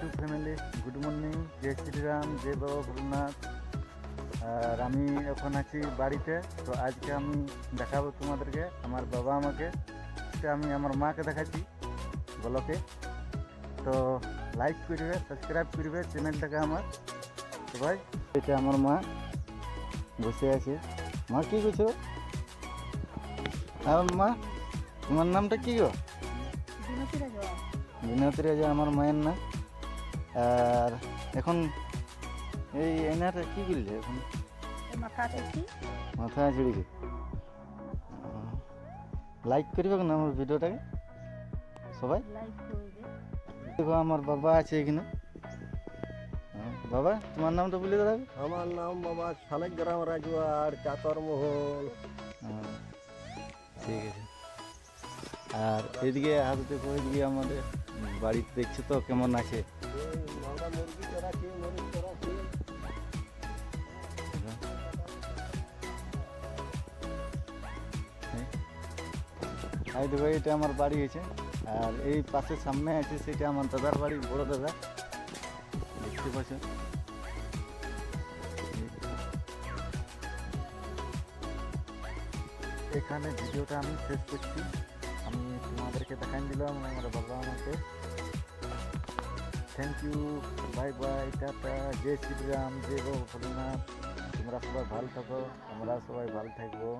YouTube family, good morning, জয় শ্রীরাম, জয় বাবা ভোলেনাথ। আর আমি এখন আছি বাড়িতে। তো আজকে আমি দেখাবো তোমাদেরকে আমার বাবা আমাকে, আমি আমার মাকে দেখাচ্ছি ব্লকে। তো লাইক করবে, সাবস্ক্রাইব করবে চ্যানেলটাকে আমার সবাই। এটা আমার মা বসে আছে। মা কী করছো? আর মা, তোমার নামটা কী গো? বিনতি রাজা আমার মায়ের নাম। আর এখন এই এনাটা কী করলে? এখন মাথা ছিঁড়েছে। লাইক করবে না আমার ভিডিওটাকে সবাই? দেখো আমার বাবা আছে এখানে। বাবা, তোমার নামটা বলে দাঁড়াবে? আমার নাম বাবা শালেগ্রাম রাজুয়ার চাকর মহল। ঠিক আছে। আর এদিকে হাতে দেখো, এদিকে আমাদের বাড়িতে দেখছো তো কেমন আছে। আমরা মুরগি চড়াচ্ছি, মরিচ চড়াচ্ছি। এই দেখো, এটা আমার বাড়ি হয়েছে। আর এই পাশে সামনে আছে সেটা আমার দাদার বাড়ি, বড় দাদা, দেখতে পাচ্ছ। এখানে ভিডিওটা আমি শেষ করছি। আমি তোমাদেরকে দেখাই দিলাম আমার বাবা আমাকে। Thank you, bye bye, tata, জয় শ্রীরাম, জয় বাবা ভোলেনাথ। তোমরা সবাই ভালো থাকো, আমরা সবাই ভালো থাকবো।